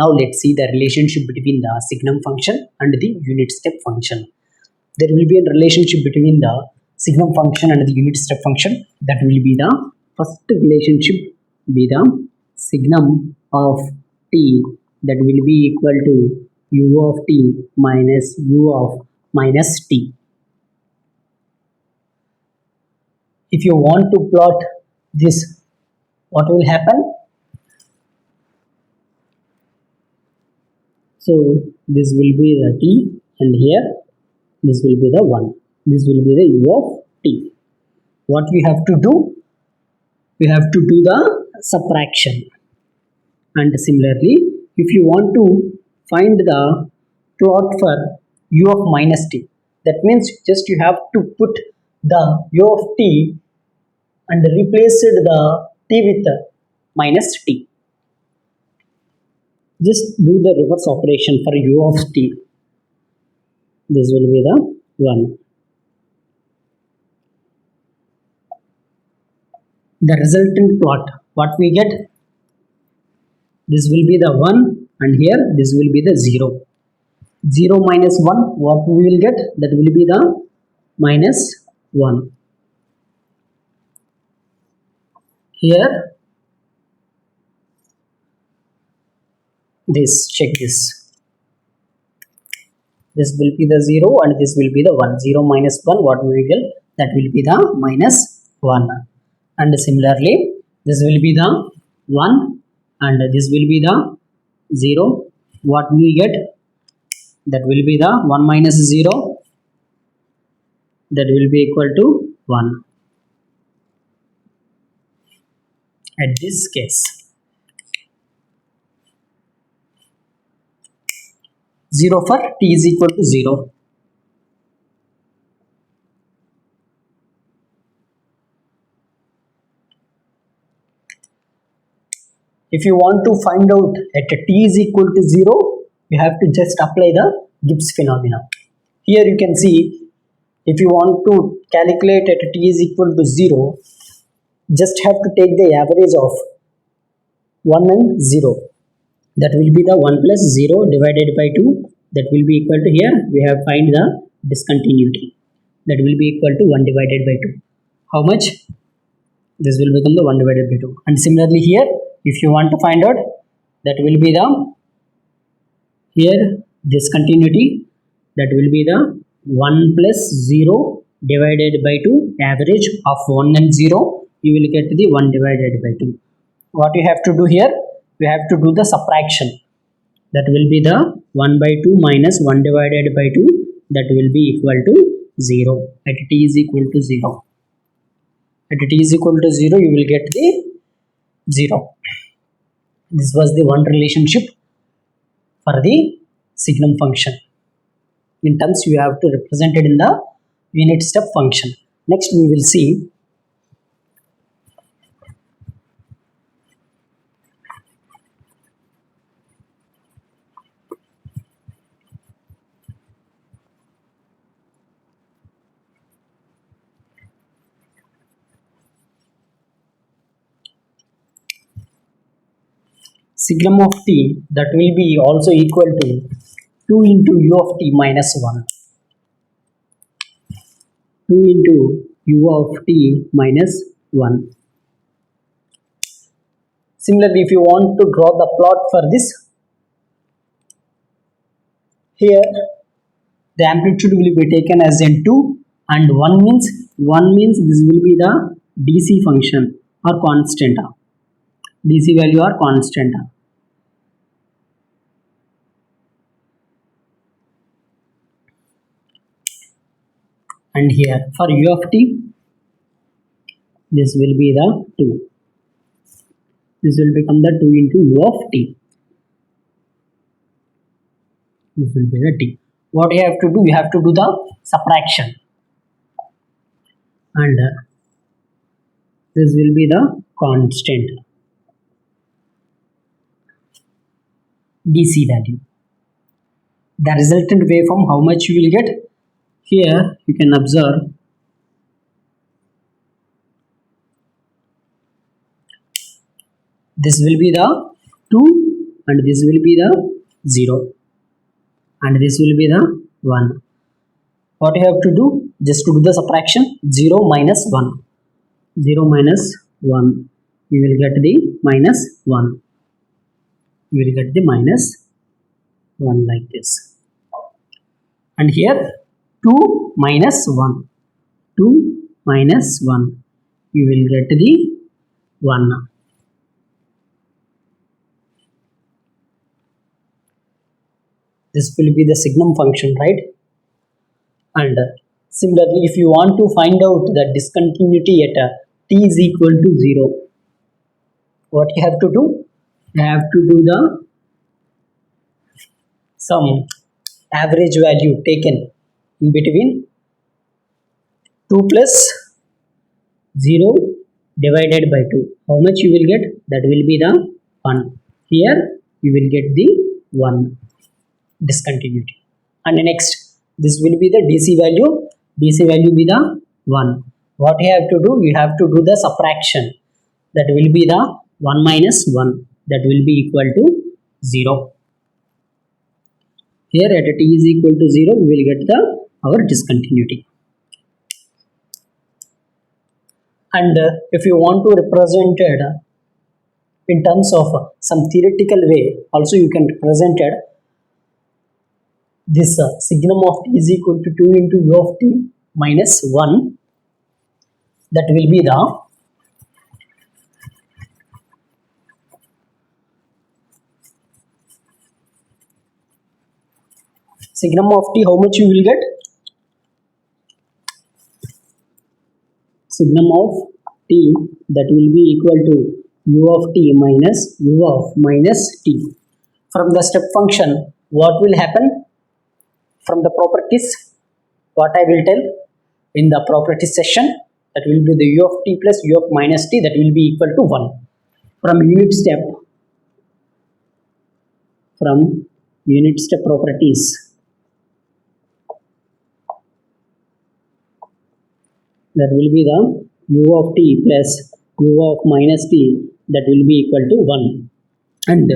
Now let's see the relationship between the signum function and the unit step function. There will be a relationship between the signum function and the unit step function. That will be the first relationship be the signum of t, that will be equal to u of t minus u of minus t. If you want to plot this, what will happen? So this will be the t, and here this will be the 1. This will be the u of t. What we have to do? We have to do the subtraction. And similarly, if you want to find the plot for u of minus t, that means just you have to put the u of t and replace the t with the minus t. Just do the reverse operation for u of t. This will be the 1. The resultant plot, what we get? This will be the 1, and here this will be the 0. 0 minus 1, what we will get? That will be the minus 1. Here this, check this. This will be the 0 and this will be the 1. 0 minus 1, what we will get? That will be the minus 1. And similarly, this will be the 1 and this will be the 0. What we get? That will be the 1 minus 0. That will be equal to 1. At this case, 0 for t is equal to 0. If you want to find out at t is equal to 0, you have to just apply the Gibbs phenomena. Here you can see, if you want to calculate at t is equal to 0, just have to take the average of 1 and 0. That will be the 1 plus 0 divided by 2. That will be equal to, here we have find the discontinuity. That will be equal to 1 divided by 2. How much? This will become the 1 divided by 2. And similarly here, if you want to find out, that will be the, here discontinuity, that will be the 1 plus 0 divided by 2, average of 1 and 0, you will get the 1 divided by 2. What you have to do here? We have to do the subtraction. That will be the 1 by 2 minus 1 divided by 2, that will be equal to 0 at t is equal to 0. At t is equal to 0, you will get the 0. This was the one relationship for the signum function. In terms, you have to represent it in the unit step function. Next we will see signum of t, that will be also equal to 2 into u of t minus 1. 2 into u of t minus 1. Similarly, if you want to draw the plot for this, here the amplitude will be taken as n2 and 1 means this will be the DC function or constant. DC value or constant. And here for u of t, this will be the 2. This will become the 2 into u of t. This will be the t. What you have to do? You have to do the subtraction. And this will be the constant DC value. The resultant waveform, how much you will get? Here you can observe this will be the 2 and this will be the 0 and this will be the 1. What you have to do? Just to do the subtraction, 0 minus 1. 0 minus 1. You will get the minus 1. You will get the minus 1 like this. And here 2 minus 1. 2 minus 1. You will get the 1. This will be the signum function, right? And similarly, if you want to find out the discontinuity at t is equal to 0, what you have to do? You have to do the some average value taken in between 2 plus 0 divided by 2. How much you will get? That will be the 1. Here you will get the 1 discontinuity. And next, this will be the DC value. DC value be the 1. What you have to do? You have to do the subtraction. That will be the 1 minus 1. That will be equal to 0. Here at t is equal to 0, we will get our discontinuity. And if you want to represent it in terms of some theoretical way, also you can represent it. This signum of t is equal to 2 into u of t minus 1. That will be the signum of t. How much you will get? Signum of t, that will be equal to u of t minus u of minus t. From the step function, what will happen? From the properties, what I will tell in the properties session, that will be the u of t plus u of minus t, that will be equal to 1. From unit step properties, that will be the u of t plus u of minus t, that will be equal to 1. And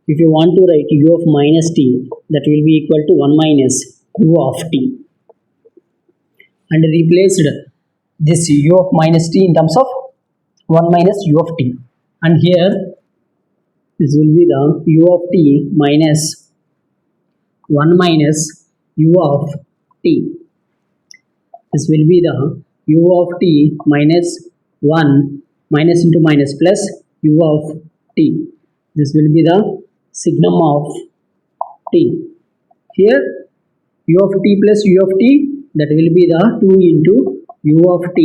if you want to write u of minus t, that will be equal to 1 minus u of t. And replaced this u of minus t in terms of 1 minus u of t. And here this will be the u of t minus 1 minus u of t. This will be the u of t minus 1 minus into minus plus u of t. This will be the signum of t. Here u of t plus u of t, that will be the 2 into u of t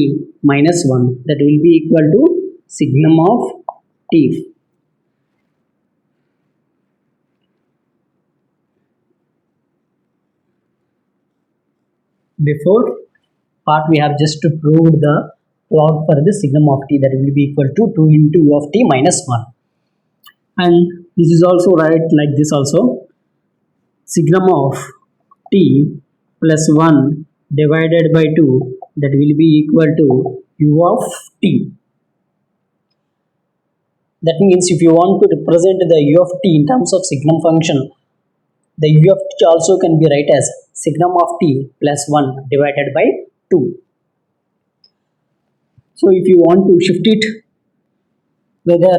minus 1. That will be equal to signum of t. Before part, we have just proved the plot for the signum of t, that will be equal to 2 into u of t minus 1. And this is also right like this also. Signum of t plus 1 divided by 2, that will be equal to u of t. That means if you want to represent the u of t in terms of signum function, the u of t also can be write as signum of t plus 1 divided by 2. So if you want to shift it, whether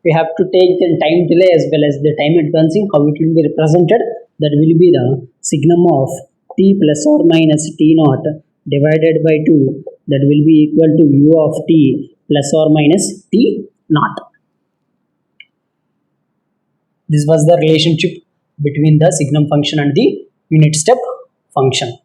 we have to take the time delay as well as the time advancing, how it will be represented, that will be the signum of t plus or minus t naught divided by 2, that will be equal to u of t plus or minus t naught. This was the relationship between the signum function and the unit step function.